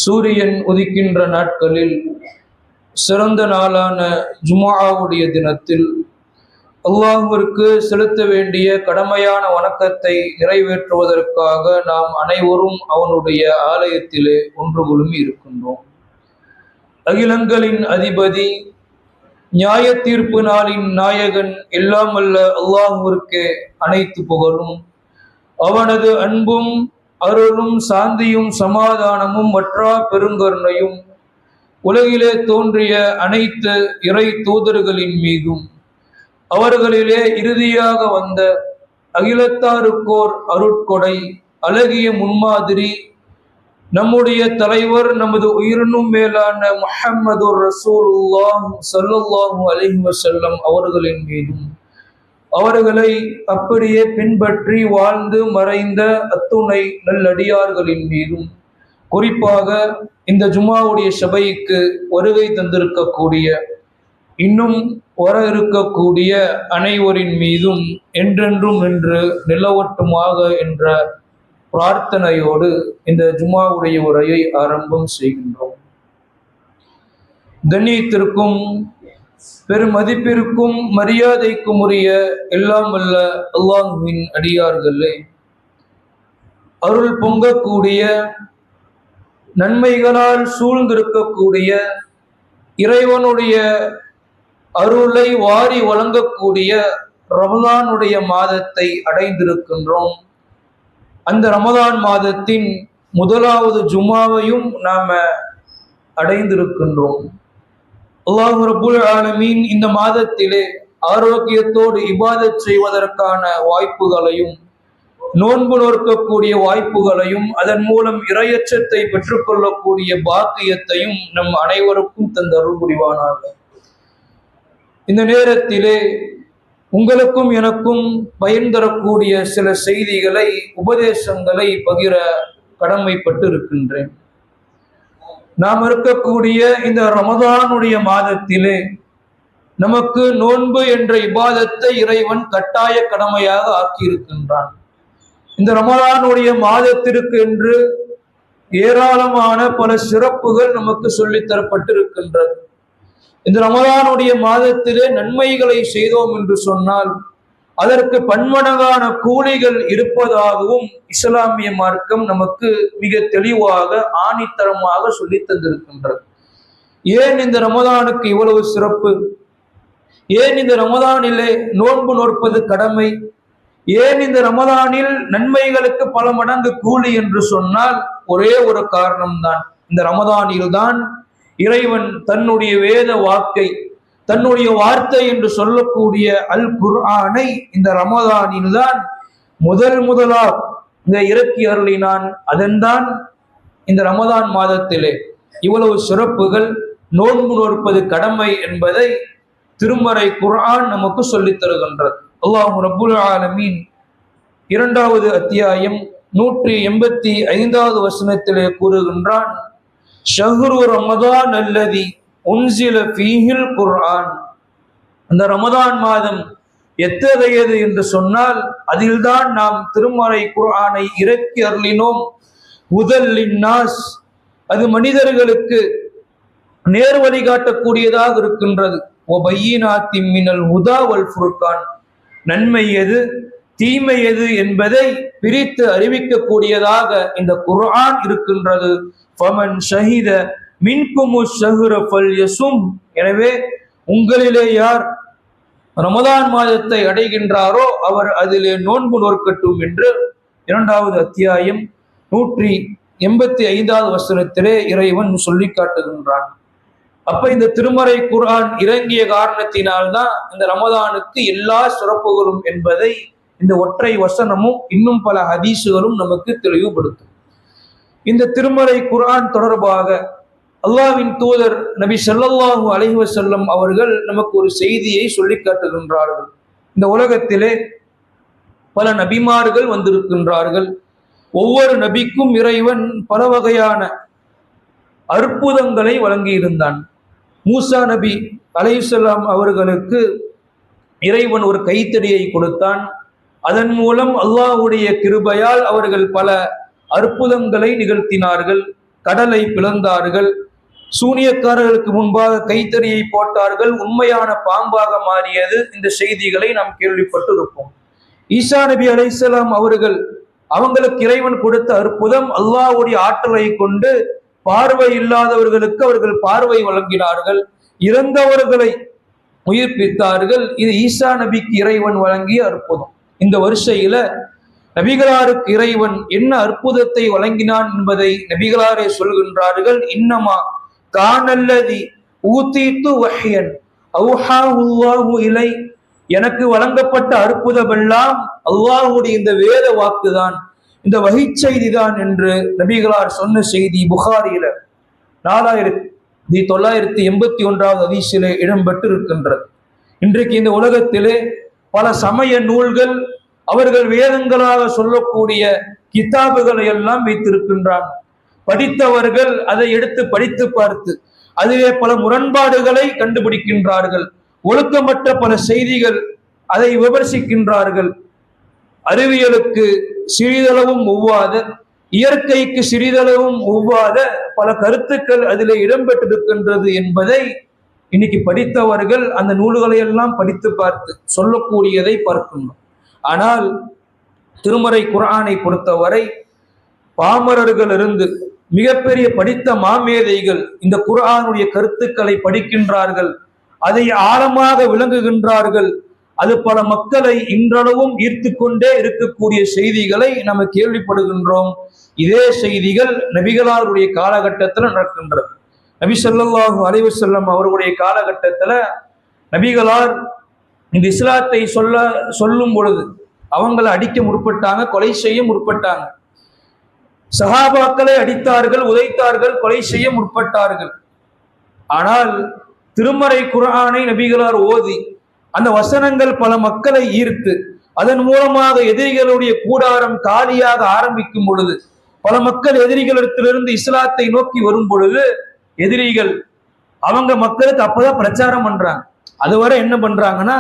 சூரியன் உதிக்கின்ற நாட்களில் சிறந்த நாளான ஜும்ஆவுடைய தினத்தில் அல்லாஹ்விற்கு செலுத்த வேண்டிய கடமையான வணக்கத்தை நிறைவேற்றுவதற்காக நாம் அனைவரும் அவனுடைய ஆலயத்திலே ஒன்று குழுமி இருக்கின்றோம். அகிலங்களின் அதிபதி, நியாய தீர்ப்பு நாளின் நாயகன், எல்லாம் அல்ல அல்லாஹ்விற்கே அனைத்து புகழும். அவனது அன்பும் அருளும் சாந்தியும் சமாதானமும் வற்றா பெருங்கருணையும் உலகிலே தோன்றிய அனைத்து இறை தூதர்களின் மீதும் அவர்களிலே இறுதியாக வந்த அகிலத்தாருக்கோர் அருட்கொடை அழகிய முன்மாதிரி நம்முடைய தலைவர், நமது உயிரினும் மேலான முஹம்மது ரசூலுல்லாஹ் ஸல்லல்லாஹு அலைஹி வஸல்லம் அவர்களின் மீதும் அவர்களை அப்படியே பின்பற்றி வாழ்ந்து மறைந்த அத்துணை நல்லடியார்களின் மீதும், குறிப்பாக இந்த ஜும்ஆவுடைய சபைக்கு வருகை தந்திருக்கக்கூடிய இன்னும் வர இருக்கக்கூடிய அனைவரின் மீதும் என்றென்றும் என்று நிலவட்டுமாக என்ற பிரார்த்தனையோடு இந்த ஜும்ஆவுடைய உரையை ஆரம்பம் செய்கின்றோம். கண்ணியத்திற்கும் பெருமதிப்பிற்கும் மரியாதைக்கும் உரிய எல்லாம் வல்ல அல்லாஹ்வின் அடியார்களே, அருள் பொங்கக்கூடிய நன்மைகளால் சூழ்ந்திருக்கக்கூடிய இறைவனுடைய அருளை வாரி வழங்கக்கூடிய ரமலானுடைய மாதத்தை அடைந்திருக்கின்றோம். அந்த ரமலான் மாதத்தின் முதலாவது ஜும்ஆவையும் நாம அடைந்திருக்கின்றோம். அல்லாஹ் ரப்புல் ஆலமீன் இந்த மாதத்திலே ஆரோக்கியத்தோடு இபாதத் செய்வதற்கான வாய்ப்புகளையும், நோன்பு நோற்கக்கூடிய வாய்ப்புகளையும், அதன் மூலம் இறையச்சத்தை பெற்றுக்கொள்ளக்கூடிய பாக்கியத்தையும் நம் அனைவருக்கும் தந்தருள் புரிவானாக. இந்த நேரத்திலே உங்களுக்கும் எனக்கும் பயன் தரக்கூடிய சில செய்திகளை, உபதேசங்களை பகிர கடமைப்பட்டு இருக்கின்றேன். நாம் இருக்கக்கூடிய இந்த ரமதானுடைய மாதத்திலே நமக்கு நோன்பு என்ற இபாதத்தை இறைவன் கட்டாய கடமையாக ஆக்கியிருக்கின்றான். இந்த ரமதானுடைய மாதத்திற்கு என்று ஏராளமான பல சிறப்புகள் நமக்கு சொல்லித்தரப்பட்டிருக்கின்றது. இந்த ரமதானுடைய மாதத்திலே நன்மைகளை செய்தோம் என்று சொன்னால் அதற்கு பன்மடங்கான கூலிகள் இருப்பதாகவும் இஸ்லாமிய மார்க்கம் நமக்கு மிக தெளிவாக ஆணித்தரமாக சொல்லி தந்திருக்கின்றது. ஏன் இந்த ரமதானுக்கு இவ்வளவு சிறப்பு? ஏன் இந்த ரமதானிலே நோன்பு நோற்பது கடமை? ஏன் இந்த ரமதானில் நன்மைகளுக்கு பல மடங்கு கூலி என்று சொன்னால் ஒரே ஒரு காரணம்தான். இந்த ரமதானில் தான் இறைவன் தன்னுடைய வேத வாக்கை, தன்னுடைய வார்த்தை என்று சொல்லக்கூடிய அல் குர்ஆனை இந்த ரமதானில் தான் முதலாக இந்த இறக்கி அருளினான். அதன்தான் இந்த ரமதான் மாதத்திலே இவ்வளவு சிறப்புகள், நோன்பு நோற்பது கடமை என்பதை திருமறை குர்ஆன் நமக்கு சொல்லித் தருகின்றது. அல்லாஹ் ரப்புல் ஆலமீன் 2வது அத்தியாயம் 185வது வசனத்திலே கூறுகின்றான், ஷஹ்ரு ரமதான் அல்லதி உன்சில ஃபீஹில் குர்ஆன். அந்த ரமதான் மாதம் எத்தகையது என்று சொன்னால் அதில்தான் நாம் திருமறை குர்ஆனை இறக்கி அருளினோம். ஹுதல் லின்னாஸ், அது மனிதர்களுக்கு நேர் வழிகாட்டக்கூடியதாக இருக்கின்றது. வபையினாத்தின் மினல் ஹுதா வல் ஃபுர்கான், நன்மை எது தீமை எது என்பதை பிரித்து அறிவிக்கக்கூடியதாக இந்த குர்ஆன் இருக்கின்றது. ஃபமன் ஷஹித மின்குமு ஷஹ்ர ஃபல்யஸும், எனவே உங்களிலே யார் ரமதான் மாதத்தை அடைகின்றாரோ அவர் அதிலே நோன்பு நோற்கட்டும் என்று 2வது அத்தியாயம் 185வது வசனத்திலே இறைவன் சொல்லி காட்டுகின்றான். அப்ப இந்த திருமறை குர்ஆன் இறங்கிய காரணத்தினால்தான் இந்த ரமதானுக்கு எல்லா சிறப்புகளும் என்பதை இந்த ஒற்றை வசனமும் இன்னும் பல ஹதீசுகளும் நமக்கு தெளிவுபடுத்தும். இந்த திருமறை குர்ஆன் தொடர்பாக அல்லாஹ்வின் தூதர் நபி ஸல்லல்லாஹு அலைஹி வஸல்லம் அவர்கள் நமக்கு ஒரு செய்தியை சொல்லி காட்டுகின்றார்கள். இந்த உலகத்திலே பல நபிமார்கள் வந்திருக்கின்றார்கள். ஒவ்வொரு நபிக்கும் இறைவன் பல வகையான அற்புதங்களை வழங்கியிருந்தான். மூசா நபி அலைஹிஸ்ஸலாம் அவர்களுக்கு இறைவன் ஒரு கைத்தடியை கொடுத்தான். அதன் மூலம் அல்லாஹ்வுடைய கிருபையால் அவர்கள் பல அற்புதங்களை நிகழ்த்தினார்கள். கடலை பிளந்தார்கள், சூனியக்காரர்களுக்கு முன்பாக கைத்தறியை போட்டார்கள், உண்மையான பாம்பாக மாறியது. இந்த செய்திகளை நாம் கேள்விப்பட்டு இருப்போம். ஈசா நபி அலைஹிஸ்ஸலாம் அவங்களுக்கு இறைவன் கொடுத்த அற்புதம், அல்லாஹ்வுடைய ஆற்றலை கொண்டு பார்வை இல்லாதவர்களுக்கு அவர்கள் பார்வை வழங்கினார்கள், இறந்தவர்களை உயிர்ப்பித்தார்கள். இது ஈசா நபிக்கு இறைவன் வழங்கிய அற்புதம். இந்த வரிசையில நபிகளாருக்கு இறைவன் என்ன அற்புதத்தை வழங்கினான் என்பதை நபிகளாரே சொல்கின்றார்கள். இன்னமா கானல்லதி ஊதீது வஹ்யன் அவ்ஹாஹுல்லாஹு இலை, எனக்கு வழங்கப்பட்ட அற்புதமெல்லாம் அல்லாஹ்வுடைய இந்த வேத வாக்குதான், இந்த வஹி செய்தி தான் என்று நபிகளார் சொன்ன செய்தி புகாரியில 4981வது ஹதீஸிலே இடம்பெற்று இருக்கின்றது. இன்றைக்கு இந்த உலகத்திலே பல சமய நூல்கள், அவர்கள் வேதங்களாக சொல்லக்கூடிய கிதாபுகளை எல்லாம் வைத்திருக்கின்றார்கள். படித்தவர்கள் அதை எடுத்து படித்து பார்த்து அதிலே பல முரண்பாடுகளை கண்டுபிடிக்கின்றார்கள். ஒழுக்கமற்ற பல செய்திகள் அதை விமர்சிக்கின்றார்கள். அறிவியலுக்கு சிறிதளவும் ஒவ்வாத, இயற்கைக்கு சிறிதளவும் ஒவ்வாத பல கருத்துக்கள் அதிலே இடம்பெற்றிருக்கின்றது என்பதை இன்னைக்கு படித்தவர்கள் அந்த நூல்களை எல்லாம் படித்து பார்த்து சொல்லக்கூடியதை பார்க்கணும். ஆனால் திருமறை குர்ஆனை பொறுத்தவரை பாமரர்கள் இருந்து மிகப்பெரிய படித்த மாமேதைகள் இந்த குர்ஆனுடைய கருத்துக்களை படிக்கின்றார்கள், அதை ஆழமாக விளங்குகின்றார்கள். அது பல மக்களை இன்றளவும் ஈர்த்து கொண்டே இருக்கக்கூடிய செய்திகளை நம்ம கேள்விப்படுகின்றோம். இதே செய்திகள் நபிகளாருடைய காலகட்டத்தில் நடக்கின்றது. நபி ஸல்லல்லாஹு அலைஹி வஸல்லம் அவர்களுடைய காலகட்டத்தில் நபிகளார் இந்த இஸ்லாத்தை சொல்லும் பொழுது அவங்களை அடிக்க முற்பட்டாங்க, கொலை செய்ய முற்பட்டாங்க. சஹாபாக்களை அடித்தார்கள், உதைத்தார்கள், கொலை செய்ய முற்பட்டார்கள். ஆனால் திருமறை குர்ஆனை நபிகளார் ஓதி அந்த வசனங்கள் பல மக்களை ஈர்த்து அதன் மூலமாக எதிரிகளுடைய கூடாரம் காலியாக ஆரம்பிக்கும் பொழுது, பல மக்கள் எதிரிகளிடத்திலிருந்து இஸ்லாத்தை நோக்கி வரும் பொழுது, எதிரிகள் அவங்க மக்களுக்கு அப்பதான் பிரச்சாரம் பண்றாங்க. அதுவரை என்ன பண்றாங்கன்னா,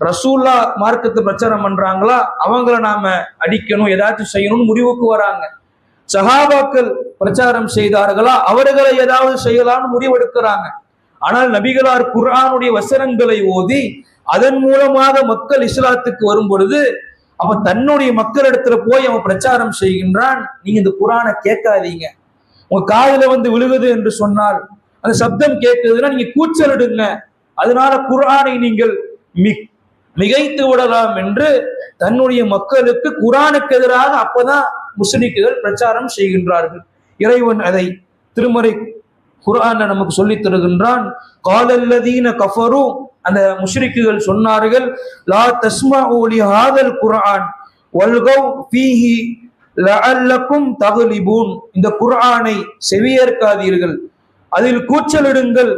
ரசூல்லா மார்க்கத்தை பிரச்சாரம் பண்றாங்களா, அவங்கள நாம அடிக்கணும், ஏதாச்சும் செய்யணும்னு முடிவுக்கு வராங்க. சஹாபாக்கள் பிரச்சாரம் செய்தார்களா, அவர்களை ஏதாவது செய்யலாம்னு முடிவெடுக்கிறாங்க. ஆனால் நபிகளார் குர்ஆனுடைய வசனங்களை ஓதி அதன் மூலமாக மக்கள் இஸ்லாத்துக்கு வரும் பொழுது, அப்ப தன்னுடைய மக்களிடத்துல போய் அவன் பிரச்சாரம் செய்கின்றான். நீங்க இந்த குர்ஆனை கேட்காதீங்க, உங்க காதுல விழுகுது என்று சொன்னால், அந்த சப்தம் கேட்குதுன்னா நீங்க கூச்சலிடுங்க, அதனால குர்ஆனை நீங்கள் மிகைத்து விடலாம் என்று தன்னுடைய மக்களுக்கு குர்ஆனுக்கு எதிராக அப்பதான் முஸ்லிம்கள் பிரச்சாரம் செய்கின்றார்கள். இறைவன் அதை திருமறை குர்ஆன்ல நமக்கு சொல்லித் தருகின்றான். காலல்லதீன கஃபரு, அந்த முஷ்ரிக்குகள் சொன்னார்கள், லா தஸ்மஉ லிஹாதல் குர்ஆன் வல்கவ் ஃபீஹி லஅல்லக்கும் தக்லிபூன், இந்த குர்ஆனை செவியேற்காதீர்கள், அதில் கூச்சலிடுங்கள்,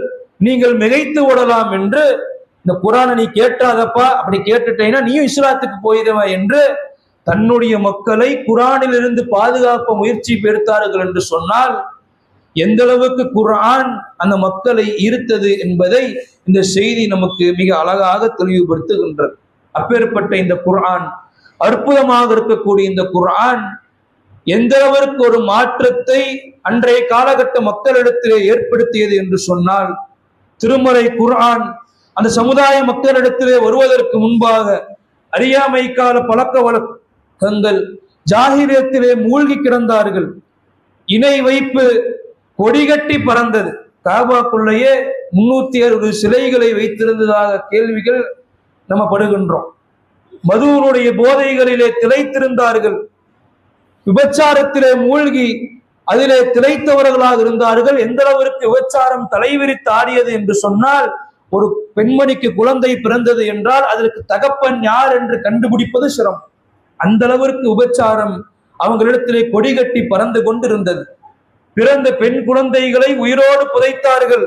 நீங்கள் மிகைத்து விடலாம் என்று. இந்த குர்ஆனை நீ கேட்டாதப்பா, அப்படி கேட்டுட்டேன்னா நீயும் இஸ்லாத்துக்கு போயிடுவ என்று தன்னுடைய மக்களை குர்ஆனில் இருந்து பாதுகாக்க முயற்சி எடுத்தார்கள் என்று சொன்னால், எந்த அளவுக்கு குர்ஆன் அந்த மக்களை ஈர்த்தது என்பதை இந்த செய்தி நமக்கு மிக அழகாக தெளிவுபடுத்துகின்றது. அப்பேற்பட்ட இந்த குர்ஆன், அற்புதமாக இருக்கக்கூடிய இந்த குர்ஆன் எந்த அளவிற்கு ஒரு மாற்றத்தை அன்றைய காலகட்ட மக்களிடத்திலே ஏற்படுத்தியது என்று சொன்னால், திருமறை குர்ஆன் அந்த சமுதாய மக்களிடத்திலே வருவதற்கு முன்பாக அறியாமை கால பழக்க வழக்கங்கள், ஜாஹிலியத்திலே மூழ்கி கிடந்தார்கள். இணை வைப்பு கொடிகட்டி பறந்தது. காபாக்குள்ளேயே 360 சிலைகளை வைத்திருந்ததாக கேள்விகள் நம்ம படுகின்றோம். மதுவனுடைய போதைகளிலே திளைத்திருந்தார்கள், விபச்சாரத்திலே மூழ்கி அதிலே திளைத்தவர்களாக இருந்தார்கள். எந்த அளவிற்கு விபச்சாரம் தலைவிரித்து ஆடியது என்று சொன்னால், ஒரு பெண்மணிக்கு குழந்தை பிறந்தது என்றால் அதற்கு தகப்பன் யார் என்று கண்டுபிடிப்பது சிரமம். அந்த அளவிற்கு விபச்சாரம் அவங்களிடத்திலே கொடிகட்டி பறந்து கொண்டிருந்தது. பிறந்த பெண் குழந்தைகளை உயிரோடு புதைத்தார்கள்.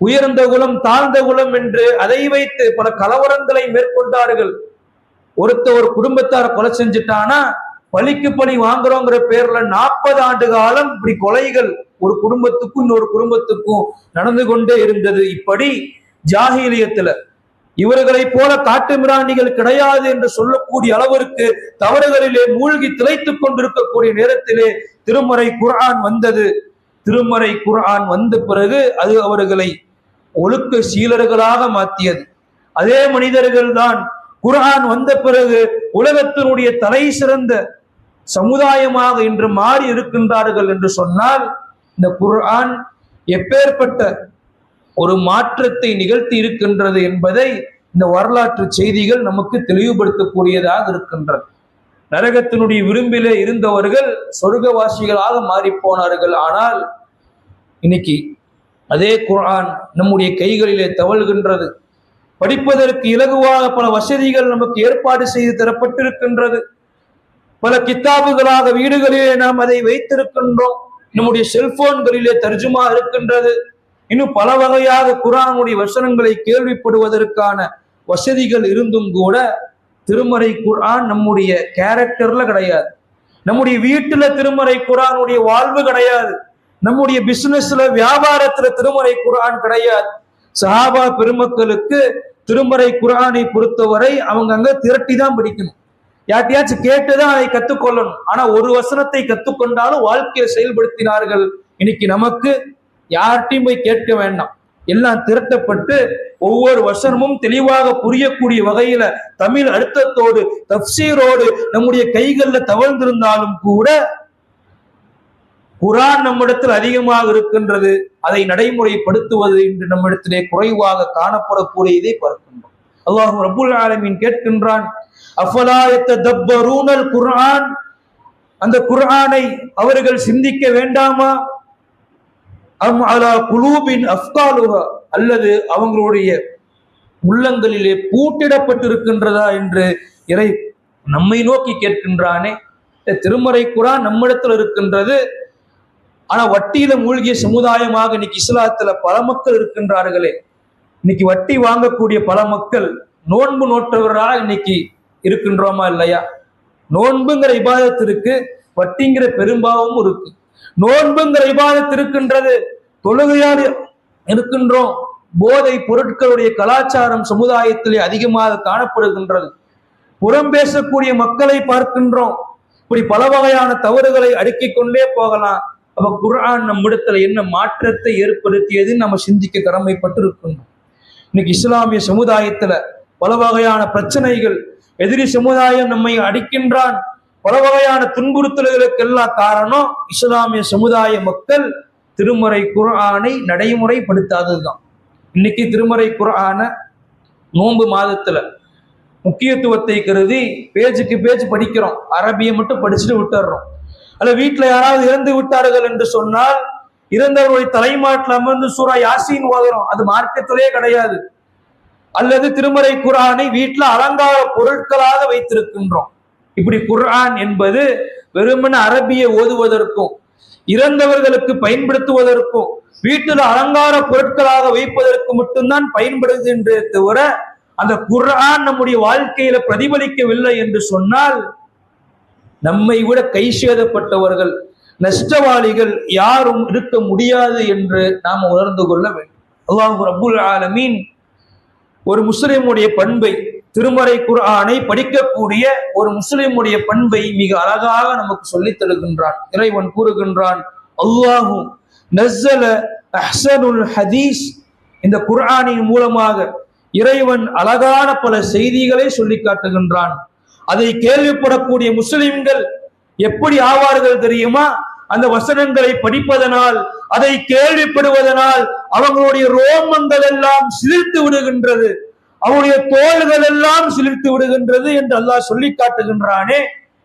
உயர்ந்த குலம் தாழ்ந்த குலம் என்று அதை வைத்து பல கலவரங்களை மேற்கொண்டார்கள். ஒரு குடும்பத்தார் கொலை செஞ்சுட்டானா பழிக்கு பழி வாங்குறோங்கிற பேர்ல 40 ஆண்டு காலம் இப்படி கொலைகள் ஒரு குடும்பத்துக்கும் இன்னொரு குடும்பத்துக்கும் நடந்து கொண்டே இருந்தது. இப்படி ஜாஹிலியத்துல இவர்களை போல காட்டு மிராண்டிகள் கிடையாது என்று சொல்லக்கூடிய அளவிற்கு தவறுகளிலே மூழ்கி திளைத்துக் கொண்டிருக்கக்கூடிய நேரத்திலே திருமறை குர்ஆன் வந்தது. திருமறை குர்ஆன் வந்த பிறகு அது அவர்களை ஒழுக்க சீலர்களாக மாற்றியது. அதே மனிதர்கள் தான் குர்ஆன் வந்த பிறகு உலகத்தினுடைய தலை சிறந்த சமுதாயமாக இன்று மாறி இருக்கின்றார்கள் என்று சொன்னால் இந்த குர்ஆன் எப்பேற்பட்ட ஒரு மாற்றத்தை நிகழ்த்தி இருக்கின்றது என்பதை இந்த வரலாற்று செய்திகள் நமக்கு தெளிவுபடுத்தக்கூடியதாக இருக்கின்றது. நரகத்தினுடைய விளிம்பிலே இருந்தவர்கள் சொர்க்கவாசிகளாக மாறி போனார்கள். ஆனால் இன்னைக்கு அதே குர்ஆன் நம்முடைய கைகளிலே தவழ்கின்றது. படிப்பதற்கு இலகுவாக பல வசதிகள் நமக்கு ஏற்பாடு செய்து தரப்பட்டிருக்கின்றது. பல கித்தாபுகளாக வீடுகளிலே நாம் அதை வைத்திருக்கின்றோம். நம்முடைய செல்போன்களிலே தர்ஜுமா இருக்கின்றது. இன்னும் பல வகையாக குர்ஆனுடைய வசனங்களை கேள்விப்படுவதற்கான வசதிகள் இருந்தும் கூட திருமறை குர்ஆன் நம்முடைய கேரக்டர்ல கிடையாது. நம்முடைய வீட்டுல திருமறை குர்ஆனுடைய வாழ்வு கிடையாது. நம்முடைய பிசினஸ்ல வியாபாரத்துல திருமறை குர்ஆன் கிடையாது. சஹாபா பெருமக்களுக்கு திருமறை குர்ஆனை பொறுத்தவரை அவங்க அங்க திரட்டி தான் படிக்கணும். யார்ட்டையாச்சும் கேட்டுதான் அதை கத்துக்கொள்ளணும். ஆனா ஒரு வசனத்தை கத்துக்கொண்டாலும் வாழ்க்கையை செயல்படுத்தினார்கள். இன்னைக்கு நமக்கு யார்ட்டையும் போய் கேட்க வேண்டாம். எல்லாம் திரட்டப்பட்டு ஒவ்வொரு வசனமும் தெளிவாக புரியக்கூடிய வகையில தமிழ் அர்த்தத்தோடு தஃப்சீரோடு நம்முடைய கைகள்ல தவழ்ந்திருந்தாலும் கூட குர்ஆன் நம்மிடத்தில் அதிகமாக இருக்கின்றது. அதை நடைமுறைப்படுத்துவது இன்று நம்மிடத்திலே குறைவாக காணப்படக்கூடியதை பார்க்கின்றோம். அல்லாஹ் ரப்புல் ஆலமீன் கேட்கின்றான், அஃபலா யத்ததப்பரூனல் குர்ஆன், அந்த குர்ஆனை அவர்கள் சிந்திக்க வேண்டாமா? அம் அலா குலூபின் அஃப்காலுஹா, அல்லது அவங்களுடைய உள்ளங்களிலே பூட்டிடப்பட்டிருக்கின்றதா என்று இறை நம்மை நோக்கி கேட்கின்றானே. திருமறை குர்ஆன் நம்மிடத்தில் இருக்கின்றது. ஆனா வட்டியில மூழ்கிய சமுதாயமாக இன்னைக்கு இஸ்லாத்துல பல மக்கள் இருக்கின்றார்களே. இன்னைக்கு வட்டி வாங்கக்கூடிய பல மக்கள் நோன்பு நோற்றவர்களாக இன்னைக்கு இருக்கின்றோமா இல்லையா? நோன்புங்கிற இபாதத்திற்கு வட்டிங்கிற பெரும்பாவமும் இருக்கு. நோன்புங்கிற இபாதத் இருக்கின்றது, தொழுகையால் இருக்கின்றோம். போதை பொருட்களுடைய கலாச்சாரம் சமுதாயத்திலே அதிகமாக காணப்படுகின்றது. புறம் பேசக்கூடிய மக்களை பார்க்கின்றோம். இப்படி பல வகையான தவறுகளை அடுக்கிக் கொண்டே போகலாம். அப்ப குர்ஆன் நம்மிடத்துல என்ன மாற்றத்தை ஏற்படுத்தியதுன்னு நம்ம சிந்திக்க கடமைப்பட்டிருக்கின்றோம். இன்னைக்கு இஸ்லாமிய சமுதாயத்துல பல வகையான பிரச்சனைகள், எதிரி சமுதாயம் நம்மை அடிக்கின்றான், பல வகையான துன்புறுத்தல்களுக்கெல்லாம் காரணம் இஸ்லாமிய சமுதாய மக்கள் திருமறை குர்ஆனை நடைமுறைப்படுத்தாததுதான். இன்னைக்கு திருமறை குர்ஆன நோன்பு மாதத்துல முக்கியத்துவத்தை கருதி பேஜுக்கு பேஜ் படிக்கிறோம். அரபியை மட்டும் படிச்சுட்டு விட்டுறோம். அல்ல வீட்டுல யாராவது இறந்து விட்டார்கள் என்று சொன்னால் இறந்தவருடைய தலைமாட்டில் அமர்ந்து சூரா யாசீன் ஓதுறோம். அது மார்க்கத்திலே கிடையாது. அல்லது திருமறை குர்ஆனை வீட்டுல அலங்கார பொருட்களாக வைத்திருக்கின்றோம். இப்படி குர்ஆன் என்பது வெறுமன அரபியை ஓதுவதற்கும் இறந்தவர்களுக்கு பயன்படுத்துவதற்கும் வீட்டில் அலங்கார பொருட்களாக வைப்பதற்கு மட்டும்தான் பயன்படுது என்றே தவிர அந்த குர்ஆன் நம்முடைய வாழ்க்கையில பிரதிபலிக்கவில்லை என்று சொன்னால் நம்மை விட கை சேதப்பட்டவர்கள், நஷ்டவாளிகள் யாரும் இருக்க முடியாது என்று நாம் உணர்ந்து கொள்ள வேண்டும். அல்லாஹ் ரப்புல் ஆலமீன் ஒரு முஸ்லிமுடைய பண்பை, திருமறை குர்ஆனை படிக்கக்கூடிய ஒரு முஸ்லிமுடைய பண்பை மிக அழகாக நமக்கு சொல்லித் தருகின்றான். இறைவன் கூறுகின்றான், அல்லாஹு நஸ்ஸல அஹ்ஸனுல் ஹதீஸ். இந்த குர்ஆனின் மூலமாக இறைவன் அழகான பல செய்திகளை சொல்லி காட்டுகின்றான். அதை கேள்விப்படக்கூடிய முஸ்லிம்கள் எப்படி ஆவார்கள் தெரியுமா? அந்த வசனங்களை படிப்பதனால், அதை கேள்விப்படுவதனால் அவங்களுடைய ரோமங்கள் எல்லாம் சிலிர்த்து விடுகின்றது, அவருடைய தோள்கள் எல்லாம் சிலிர்த்து விடுகின்றது என்று அல்லாஹ் சொல்லி காட்டுகின்றானே.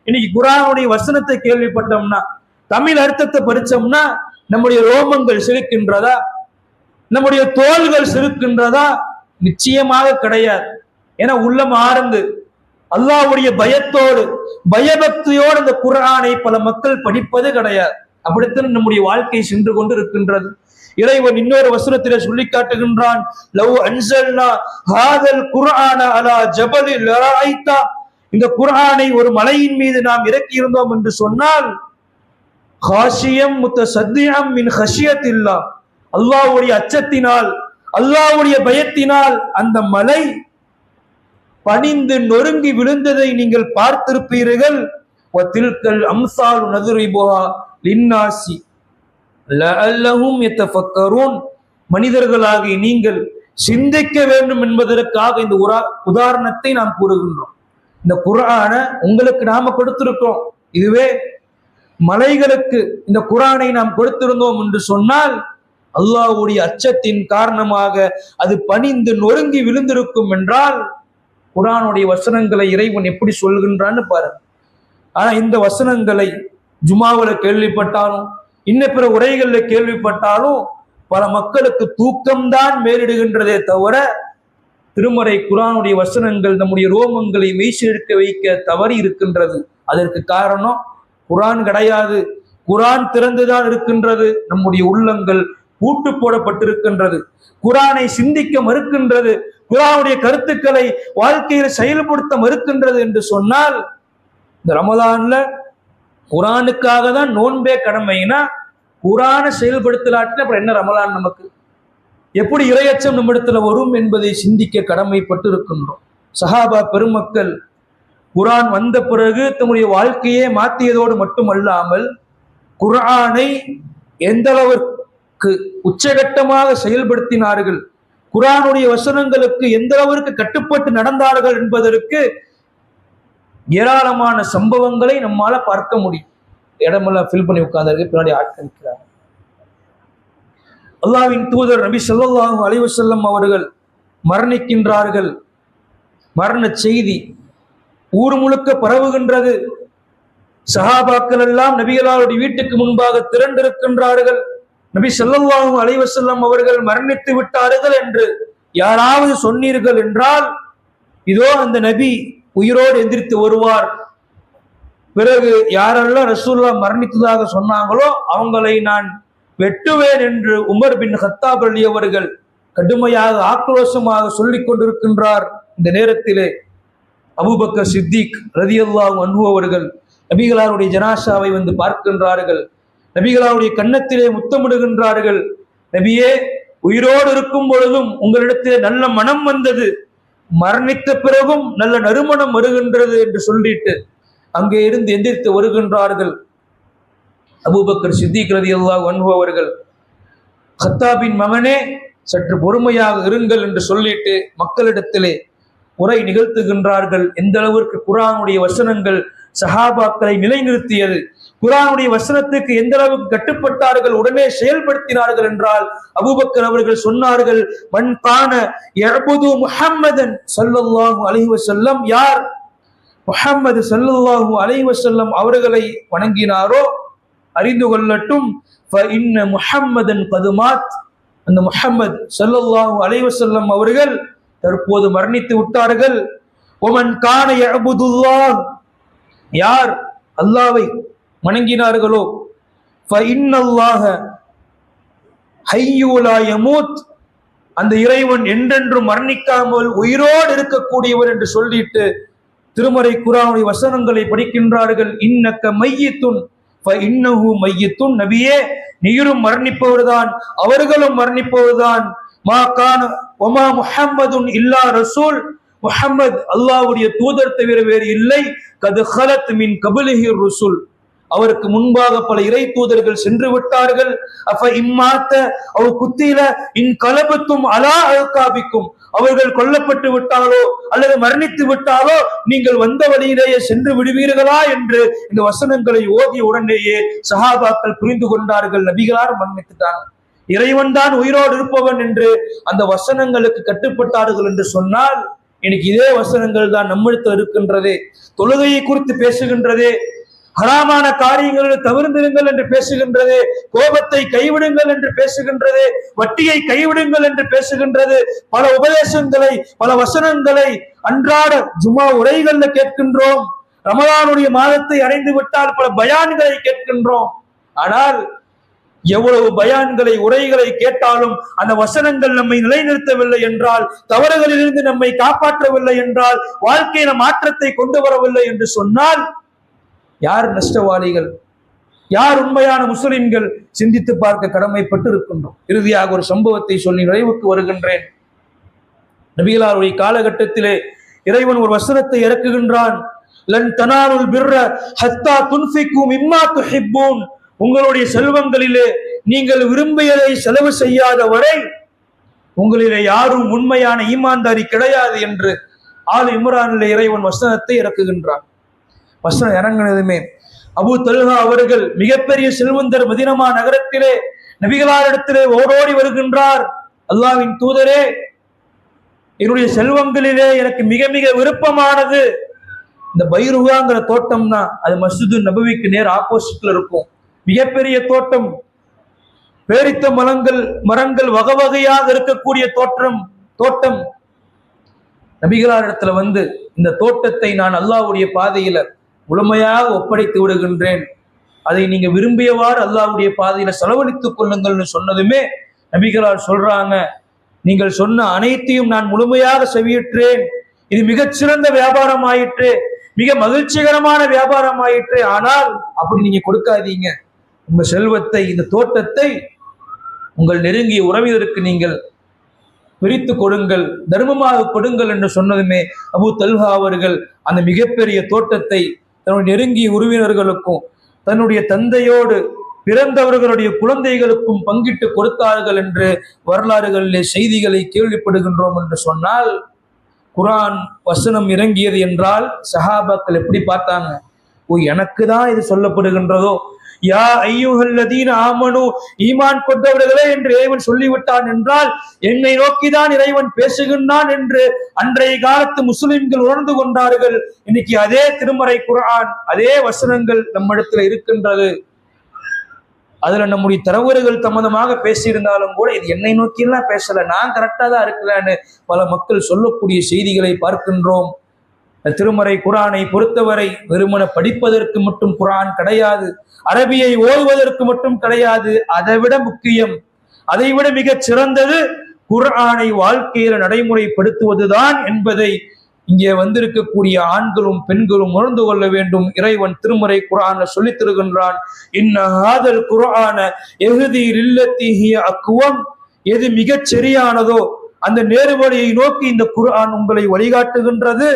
இன்னைக்கு குர்ஆனுடைய வசனத்தை கேள்விப்பட்டோம்னா, தமிழ் அர்த்தத்தை படிச்சோம்னா நம்முடைய ரோமங்கள் சிலிர்க்கின்றதா? நம்முடைய தோள்கள் சிலிர்க்கின்றதா? நிச்சயமாக கிடையாது. ஏன்னா உள்ளம் ஆர்ந்து அல்லாஹ்வுடைய பயத்தோடு பயபக்தியோடு இந்த குர்ஆனை பல மக்கள் படிப்பது கிடையாது. அப்படித்தான் நம்முடைய வாழ்க்கை சென்று கொண்டு இருக்கின்றது. இறைவன் இன்னொரு வசனத்திலே சொல்லி காட்டுகின்றான், லவ் அன்ஸல்னா ஹாதல் குர்ஆன அலா ஜபலில் லரஐதா. இந்த குர்ஆனை ஒரு மலையின் மீது நாம் இறக்கி இருந்தோம் என்று சொன்னால், காஷியம் முத்தசத்தியம் மின் ஹஷியத்தில்லாஹ், அல்லாஹ்வுடைய அச்சத்தினால், அல்லாஹ்வுடைய பயத்தினால் அந்த மலை பணிந்து நொறுங்கி விழுந்ததை நீங்கள் பார்த்திருப்பீர்கள். வதில்கல் அம்சாலு நதுரிபுஹா லின்னாசி லஅல்லஹும் யதஃபக்கரூன். மனிதர்களாகிய நீங்கள் சிந்திக்க வேண்டும் என்பதற்காக இந்த உதாரணத்தை நாம் கூறுகின்றோம். இந்த குர்ஆனை உங்களுக்கு நாம கொடுத்திருக்கிறோம். இதுவே மலைகளுக்கு இந்த குர்ஆனை நாம் கொடுத்திருந்தோம் என்று சொன்னால் அல்லாஹ்வுடைய அச்சத்தின் காரணமாக அது பணிந்து நொறுங்கி விழுந்திருக்கும் என்றால் குர்ஆனுடைய வசனங்களை இறைவன் எப்படி சொல்கின்றான்னு பாருங்க. ஆனா இந்த வசனங்களை ஜுமாவுல கேள்விப்பட்டாலும் இன்ன பிற உரைகள்ல கேள்விப்பட்டாலும் பல மக்களுக்கு தூக்கம்தான் மேலிடுகின்றதே தவிர திருமறை குர்ஆனுடைய வசனங்கள் நம்முடைய ரோமங்களை மெய்சிலிருக்க வைக்க தவறி இருக்கின்றது. அதற்கு காரணம் குர்ஆன் கிடையாது, குர்ஆன் திறந்துதான் இருக்கின்றது. நம்முடைய உள்ளங்கள் பூட்டு போடப்பட்டிருக்கின்றது. குர்ஆனை சிந்திக்க மறுக்கின்றது, குர்ஆனுடைய கருத்துக்களை வாழ்க்கையில் செயல்படுத்த மறுக்கின்றது என்று சொன்னால் இந்த ரமலான்ல குர்ஆனுக்காக தான் நோன்பே கடமைனா குர்ஆனை செயல்படுத்தலாட்டின அப்புறம் என்ன ரமலான் நமக்கு? எப்படி இறையச்சம் நம்மிடத்துல வரும் என்பதை சிந்திக்க கடமைப்பட்டு இருக்கின்றோம். சஹாபா பெருமக்கள் குர்ஆன் வந்த பிறகு தம்முடைய வாழ்க்கையை மாற்றியதோடு மட்டுமல்லாமல் குர்ஆனை எந்த அளவிற்கு உச்சகட்டமாக செயல்படுத்தினார்கள், குர்ஆனுடைய வசனங்களுக்கு எந்த அளவிற்கு கட்டுப்பட்டு நடந்தார்கள் என்பதற்கு ஏராளமான சம்பவங்களை நம்மால பார்க்க முடியும். இடமெல்லாம் ஃபில் பண்ணி உட்கார்ந்தார்கள், பின்னாடி ஆட்கள் இருக்கிறார். அல்லாஹ்வின் தூதர் நபி ஸல்லல்லாஹு அலைஹி வஸல்லம் அவர்கள் மரணிக்கின்றார்கள். மரண செய்தி ஊர் முழுக்க பரவுகின்றது. சஹாபாக்கள் எல்லாம் நபிகளாருடைய வீட்டுக்கு முன்பாக திரண்டிருக்கின்றார்கள். நபி ஸல்லல்லாஹு அலைஹி வஸல்லம் அவர்கள் மரணித்து விட்டார்கள் என்று யாராவது சொன்னீர்கள் என்றால் இதோ அந்த நபி உயிரோடு எந்திரித்து வருவார். பிறகு யாரெல்லாம் ரசூலுல்லாஹ் மரணித்ததாக சொன்னாங்களோ அவங்களை நான் வெட்டுவேன் என்று உமர் பின் கத்தாப் அவர்கள் கடுமையாக ஆக்ரோஷமாக சொல்லிக் கொண்டிருக்கின்றார். இந்த நேரத்திலே அபூபக்கர் சித்திக் ரலியல்லாஹு அன்ஹு அவர்கள் நபிகளாருடைய ஜனாசாவை வந்து பார்க்கின்றார்கள். நபிகளாருடைய கன்னத்திலே முத்தமிடுகின்றார்கள். நபியே, உயிரோடு இருக்கும் பொழுதும் உங்களிடத்திலே நல்ல மனம் வந்தது, மரணித்த பிறகும் நல்ல நறுமணம் வருகின்றது என்று சொல்லிட்டு அங்கே இருந்து எந்திரித்து வருகின்றார்கள். அபூபக்கர் சித்திக் ரலியல்லாஹு அன்ஹு அவர்கள் கத்தாபின் மகனே சற்று பொறுமையாக இருங்கள் என்று சொல்லிட்டு மக்களிடத்திலே உரை நிகழ்த்துகின்றார்கள். எந்த அளவிற்கு குர்ஆனுடைய வசனங்கள் சஹாபாக்களை நிலைநிறுத்தியது, குர்ஆனுடைய வசனத்துக்கு எந்த அளவுக்கு கட்டுப்பட்டார்கள், உடனே செயல்படுத்தினார்கள் என்றால் அபூபக்கர் அவர்கள் சொன்னார்கள், மன் கான யஅபுது முஹம்மதன் ஸல்லல்லாஹு அலைஹி வஸல்லம், யார் முஹம்மது ஸல்லல்லாஹு அலைஹி வஸல்லம் அவர்களை வணங்கினாரோ அறிந்து கொள்ளட்டும், ஃபஇன்ன முஹம்மதன் கத் மாத், அந்த முஹம்மது ஸல்லல்லாஹு அலைஹி வஸல்லம் அவர்கள் தற்போது மரணித்து விட்டார்கள். ஒமன் கான யஅபுதுல்லாஹ், யார் அல்லாஹ்வை வணங்கினார்களோ ஃபஇன்னல்லாஹ ஹய்யு லா யமூத், அந்த இறைவன் என்றென்றும் மரணிக்காமல் உயிரோடு இருக்கக்கூடியவர் என்று சொல்லிட்டு திருமறை குர்ஆனுடைய வசனங்களை படிக்கின்றார்கள். இன்னக்க மையித்துன் ஃபஇன்னஹு மையித்துன், நபியே நீரும் மரணிப்பவர்தான் அவர்களும் மரணிப்பவர்தான். மா கான வமா முஹம்மதுன் இல்லா ரசூல், முஹம்மது அல்லாஹ்வுடைய தூதர் தவிர வேறு இல்லை. கத் ஹலத் மின் கப்லிஹி ருசுல், அவருக்கு முன்பாக பல இறை தூதர்கள் சென்று விட்டார்கள். அஃப இம்மாத்த அவ் குத்தில இன் கலபத்தும் அலா அல்காபிக்கும், அவர்கள் கொல்லப்பட்டு விட்டாலோ அல்லது மரணித்து விட்டாலோ நீங்கள் வந்த வழியிலேயே சென்று விடுவீர்களா என்று இந்த வசனங்களை ஓதிய உடனேயே சஹாபாக்கள் புரிந்து கொண்டார்கள், நபிகளார் மரணித்துட்டாங்க, இறைவன் தான் உயிரோடு இருப்பவன் என்று அந்த வசனங்களுக்கு கட்டுப்பட்டார்கள் என்று சொன்னால் இன்னைக்கு இதே வசனங்கள் தான் நம்மிடத்தில் இருக்கின்றதே. தொழுகையை குறித்து பேசுகின்றதே, ஹராமான காரியங்களை தவிர்ந்திருங்கள் என்று பேசுகின்றது, கோபத்தை கைவிடுங்கள் என்று பேசுகின்றது, வட்டியை கைவிடுங்கள் என்று பேசுகின்றது. பல உபதேசங்களை பல வசனங்களை அன்றாட ஜுமா உரைகள்ல கேட்கின்றோம். ரமலானுடைய மாதத்தை அடைந்து விட்டால் பல பயான்களை கேட்கின்றோம். ஆனால் எவ்வளவு பயான்களை உரைகளை கேட்டாலும் அந்த வசனங்கள் நம்மை நிலைநிறுத்தவில்லை என்றால், தவறுகளிலிருந்து நம்மை காப்பாற்றவில்லை என்றால், வாழ்க்கையில மாற்றத்தை கொண்டு வரவில்லை என்று சொன்னால் யார் நஷ்டவாளிகள், யார் உண்மையான முஸ்லிம்கள்? சிந்தித்து பார்க்க கடமைப்பட்டு இருக்கின்றோம். இறுதியாக ஒரு சம்பவத்தை சொல்லி நிறைவுக்கு வருகின்றேன். நபிகளாருடைய காலகட்டத்திலே இறைவன் ஒரு வசனத்தை இறக்குகின்றான், லன் தனாலுல் பிர்ர ஹத்தா துன்ஃபிகு மிம்மா துஹிப்பூன். உங்களுடைய செல்வங்களிலே நீங்கள் விரும்பியதை செலவு செய்யாத வரை உங்களிலே யாரும் உண்மையான ஈமான்தாரி கிடையாது என்று ஆல் இம்ரானிலே இறைவன் வசனத்தை இறக்குகின்றான். வசனம் இறங்கினதுமே அபூ தல்ஹா அவர்கள் மிகப்பெரிய செல்வந்தர், மதீனா நகரத்திலே நபிகளாரிடத்திலே ஓடோடி வருகின்றார். அல்லாஹ்வின் தூதரே, என்னுடைய செல்வங்களிலே எனக்கு மிக மிக விருப்பமானது இந்த பைருகாங்கிற தோட்டம் தான். அது மஸ்ஜிது நபவிக்கு நேர் ஆப்போசிட்ல இருக்கும். மிகப்பெரிய தோட்டம், பேரித்த மரங்கள் வகை வகையாக இருக்கக்கூடிய தோட்டம். நபிகளார் இடத்துல வந்து இந்த தோட்டத்தை நான் அல்லாஹ்வுடைய பாதையில முழுமையாக ஒப்படைத்து விடுகின்றேன், அதை நீங்க விரும்பியவாறு அல்லாஹ்வுடைய பாதையில செலவழித்துக் கொள்ளுங்கள்னு சொன்னதுமே நபிகளார் சொல்றாங்க, நீங்கள் சொன்ன அனைத்தையும் நான் முழுமையாக செவியுற்றேன். இது மிகச்சிறந்த வியாபாரம் ஆயிற்று, மிக மகிழ்ச்சிகரமான வியாபாரம் ஆயிற்று. ஆனால் அப்படி நீங்க கொடுக்காதீங்க, உங்க செல்வத்தை, இந்த தோட்டத்தை உங்கள் நெருங்கிய உறவினருக்கு நீங்கள் பிரித்து கொடுங்கள், தர்மமாக கொடுங்கள் என்று சொன்னதுமே அபூ தல்ஹா அவர்கள் அந்த மிகப்பெரிய தோட்டத்தை தன்னுடைய நெருங்கிய உறவினர்களுக்கும் தன்னுடைய தந்தையோடு பிறந்தவர்களுடைய குழந்தைகளுக்கும் பங்கிட்டு கொடுத்தார்கள் என்று வரலாறுகளிலே செய்திகளை கேள்விப்படுகின்றோம். என்று சொன்னால் குர்ஆன் வசனம் இறங்கியது என்றால் சஹாபாக்கள் எப்படி பார்த்தாங்க? ஓ, எனக்கு தான் இது சொல்லப்படுகின்றதோ, யா ஐயுஹல்லதீன ஆமனு, ஈமான் கொண்டவர்களே என்று இறைவன் சொல்லிவிட்டான் என்றால் என்னை நோக்கிதான் இறைவன் பேசுகின்றான் என்று அன்றைய காலத்து முஸ்லிம்கள் உணர்ந்து கொண்டார்கள். இன்னைக்கு அதே திருமறை குர்ஆன், அதே வசனங்கள் நம்மிடத்தில் இருக்கின்றது. அதுல நம்முடைய தரவுகள் சம்பந்தமாக பேசியிருந்தாலும் கூட இது என்னை நோக்கியெல்லாம் பேசல, நான் கரெக்டா தான் இருக்கிறேன்னு பல மக்கள் சொல்லக்கூடிய செய்திகளை பார்க்கின்றோம். திருமறை குர்ஆனை பொறுத்தவரை வெறுமன படிப்பதற்கு மட்டும் குர்ஆன் கிடையாது, அரபியை ஓதுவதற்கு மட்டும் கிடையாது. அதைவிட முக்கியம், அதைவிட மிகச் சிறந்தது குர்ஆனை வாழ்க்கையில நடைமுறைப்படுத்துவதுதான் என்பதை இங்கே வந்திருக்கக்கூடிய ஆண்களும் பெண்களும் உணர்ந்து கொள்ள வேண்டும். இறைவன் திருமறை குர்ஆன்ல சொல்லித் தருகின்றான், இன்ன ஹாதல் குர்ஆன யஹ்தி லில்லதி ஹிய அக்வம். எது மிகச் சரியானதோ அந்த நேர்வழியை நோக்கி இந்த குர்ஆன் உங்களை வழிகாட்டுகின்றது.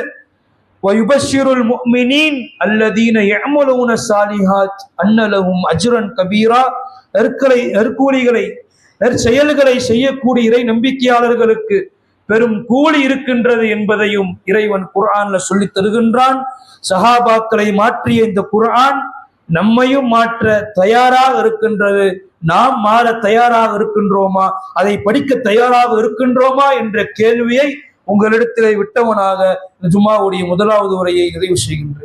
வயுபஷ்ஷிருல் முஃமினீன் அல்லதீன யஅமலூன ஸாலிஹாத் அன்ன லஹும் அஜ்ரன் கபீரா. நற்கூலிகளை, நற்செயல்களை செய்யக்கூடிய இறை நம்பிக்கையாளர்களுக்கு பெரும் கூலி இருக்கின்றது என்பதையும் இறைவன் குர்ஆன்ல சொல்லித் தருகின்றான். சஹாபாக்களை மாற்றிய இந்த குர்ஆன் நம்மையும் மாற்ற தயாராக இருக்கின்றது. நாம் மாற தயாராக இருக்கின்றோமா, அதை படிக்க தயாராக இருக்கின்றோமா என்ற கேள்வியை உங்களிடத்திலே விட்டவனாக ஜும்மாவுடைய முதலாவது உரையை நிறைவு செய்கின்றேன்.